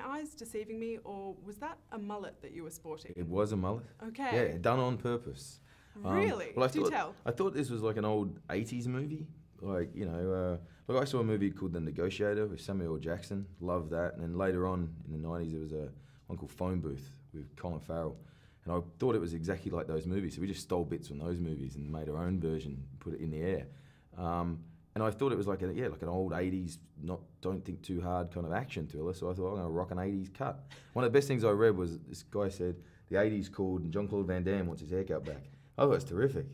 my eyes deceiving me, or was that a mullet that you were sporting? It was a mullet. Okay. Yeah, done on purpose. Really? Well, Do tell. I thought this was like an old 80s movie. Like, you know, like I saw a movie called The Negotiator with Samuel Jackson. Loved that. And then later on in the 90s, there was one called Phone Booth with Colin Farrell. And I thought it was exactly like those movies. So we just stole bits from those movies and made our own version, put it in the air. And I thought it was like like an old 80s, don't think too hard kind of action thriller. So I thought, I'm going to rock an 80s cut. One of the best things I read was this guy said, the 80s called and Jean-Claude Van Damme wants his haircut back. I thought it was terrific.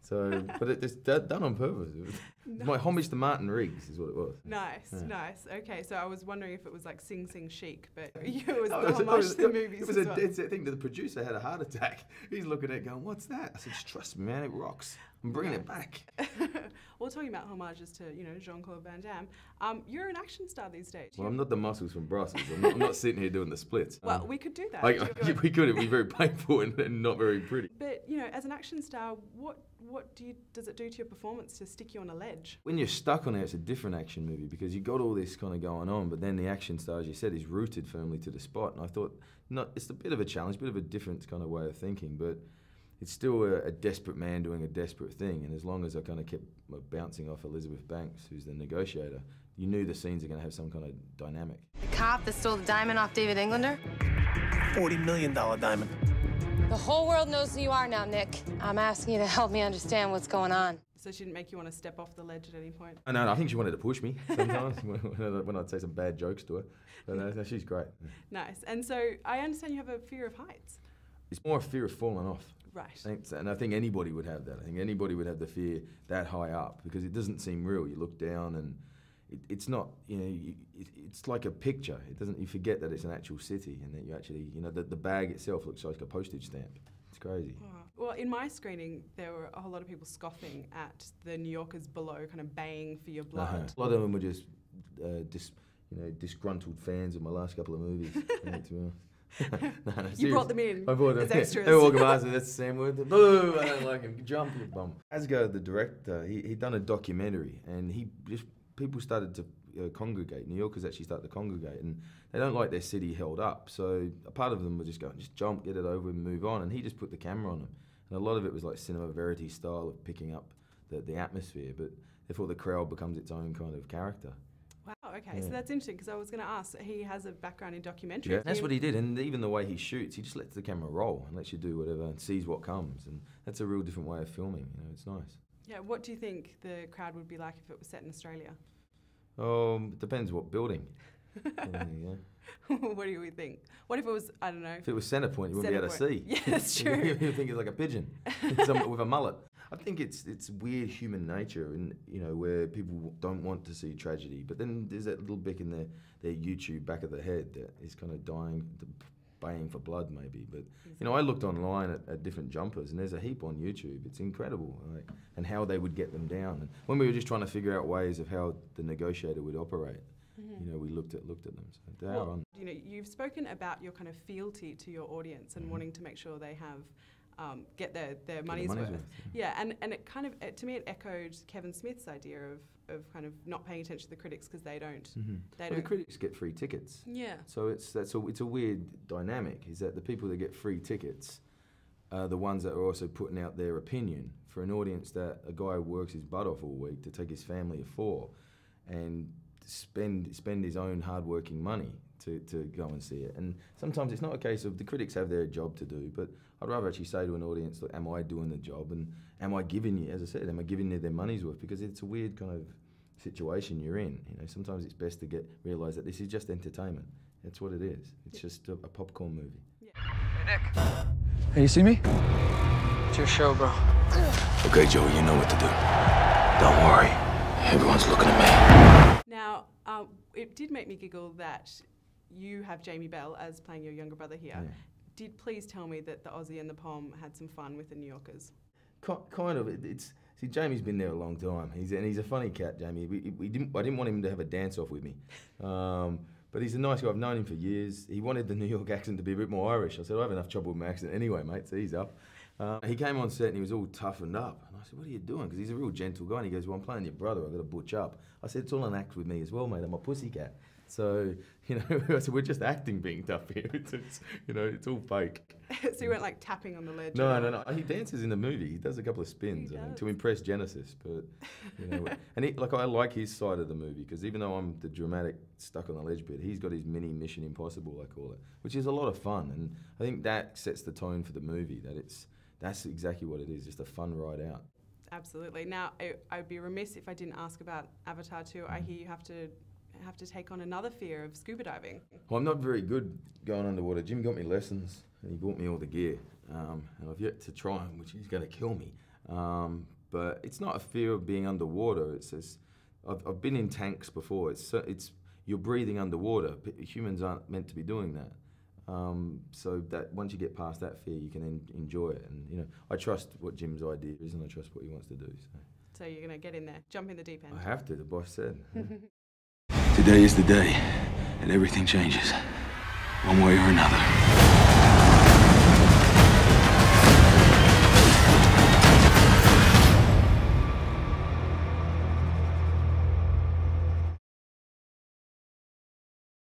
So, but it's done on purpose. Nice. My homage to Martin Riggs is what it was. Nice, yeah. Nice. Okay, so I was wondering if it was like Sing Sing Chic, but it was the homage to the movies. It was a dead set thing. The producer had a heart attack. He's looking at it going, what's that? I said, just trust me, man, it rocks. I'm bringing it back. Well, talking about homages to, you know, Jean-Claude Van Damme, you're an action star these days. Well, I'm not the muscles from Brussels. I'm not sitting here doing the splits. Well, we could do that. We could. It'd be very painful and not very pretty. But, you know, as an action star, what does it do to your performance to stick you on a ledge? When you're stuck on it, it's a different action movie because you've got all this kind of going on, but then the action star, as you said, is rooted firmly to the spot. And I thought, it's a bit of a challenge, a bit of a different kind of way of thinking, but it's still a desperate man doing a desperate thing. And as long as I kind of kept bouncing off Elizabeth Banks, who's the negotiator, you knew the scenes are going to have some kind of dynamic. The cop that stole the diamond off David Englander? $40 million diamond. The whole world knows who you are now, Nick. I'm asking you to help me understand what's going on. So she didn't make you want to step off the ledge at any point? No, I think she wanted to push me sometimes when I'd say some bad jokes to her. But no, she's great. Nice. And so I understand you have a fear of heights. It's more a fear of falling off. Right. And I think anybody would have that. I think anybody would have the fear that high up because it doesn't seem real. You look down and it's not, you know, it's like a picture. It doesn't, you forget that it's an actual city and that you actually, you know, the bag itself looks like a postage stamp. It's crazy. Oh. Well, in my screening, there were a whole lot of people scoffing at the New Yorkers below, kind of baying for your blood. A lot of them were just, disgruntled fans of my last couple of movies. You brought them in as extras. They were walking past and that's Sam Worthington. Boo! I don't like him. Jump, you bum. Asgo, the director, he'd done a documentary and people started to congregate. New Yorkers actually started to congregate and they don't like their city held up. So a part of them were just going, just jump, get it over and move on. And he just put the camera on them. And a lot of it was like cinema verite style of picking up the atmosphere, but therefore the crowd becomes its own kind of character. Wow, okay, yeah. So that's interesting because I was going to ask, he has a background in documentary. Yeah, that's what he did, and even the way he shoots, he just lets the camera roll and lets you do whatever and sees what comes, and that's a real different way of filming, you know, it's nice. Yeah, what do you think the crowd would be like if it was set in Australia? It depends what building. What do we think? What if it was, I don't know. If it was Centrepoint, you wouldn't be able to see. Yeah, that's true. You think it's like a pigeon with a mullet. I think it's weird human nature, and you know, where people don't want to see tragedy, but then there's that little bit in their YouTube back of the head that is kind of baying for blood, maybe. But you know, I looked online at different jumpers, and there's a heap on YouTube. It's incredible, like, and how they would get them down. And when we were just trying to figure out ways of how the negotiator would operate, you know, we looked at them. So they are on. You know, you've spoken about your kind of fealty to your audience and wanting to make sure they have. Get their money's worth. Yeah, and it kind of, to me, it echoed Kevin Smith's idea of kind of not paying attention to the critics because they don't. The critics get free tickets. Yeah. So it's a weird dynamic. Is that the people that get free tickets are the ones that are also putting out their opinion for an audience that a guy works his butt off all week to take his family of four, and spend his own hard-working money to go and see it. And sometimes it's not a case of the critics have their job to do, but I'd rather actually say to an audience, look, am I doing the job, and am I giving you, as I said, am I giving you their money's worth? Because it's a weird kind of situation you're in. You know, sometimes it's best to realise that this is just entertainment. That's what it is. It's just a popcorn movie. Yeah. Hey, Nick. Hey, you see me? It's your show, bro. Okay, Joey, you know what to do. Don't worry. Everyone's looking at me. Now, it did make me giggle that you have Jamie Bell as playing your younger brother here. Yeah. Did please tell me that the Aussie and the Pom had some fun with the New Yorkers? Kind of. See, Jamie's been there a long time. He's a funny cat, Jamie. I didn't want him to have a dance-off with me. But he's a nice guy. I've known him for years. He wanted the New York accent to be a bit more Irish. I said, I have enough trouble with my accent anyway, mate, so he's up. He came on set and he was all toughened up. And I said, what are you doing? Because he's a real gentle guy. And he goes, well, I'm playing your brother. I've got to butch up. I said, it's all an act with me as well, mate. I'm a pussycat. So, you know, so we're just acting being tough here. It's you know, it's all fake. So you weren't like tapping on the ledge? No. He dances in the movie. He does a couple of spins, I think, to impress Genesis. But, you know, and I like his side of the movie, because even though I'm the dramatic stuck on the ledge bit, he's got his mini Mission Impossible, I call it, which is a lot of fun. And I think that sets the tone for the movie, that's exactly what it is, just a fun ride out. Absolutely. Now, I'd be remiss if I didn't ask about Avatar 2. I hear you have to take on another fear of scuba diving. Well, I'm not very good going underwater. Jim got me lessons and he bought me all the gear. And I've yet to try him, which is going to kill me. But it's not a fear of being underwater. It's just, I've been in tanks before. It's you're breathing underwater. Humans aren't meant to be doing that. So that once you get past that fear, you can enjoy it. And you know, I trust what Jim's idea is, and I trust what he wants to do. So you're going to get in there, jump in the deep end. I have to. The boss said. Today is the day, and everything changes, one way or another.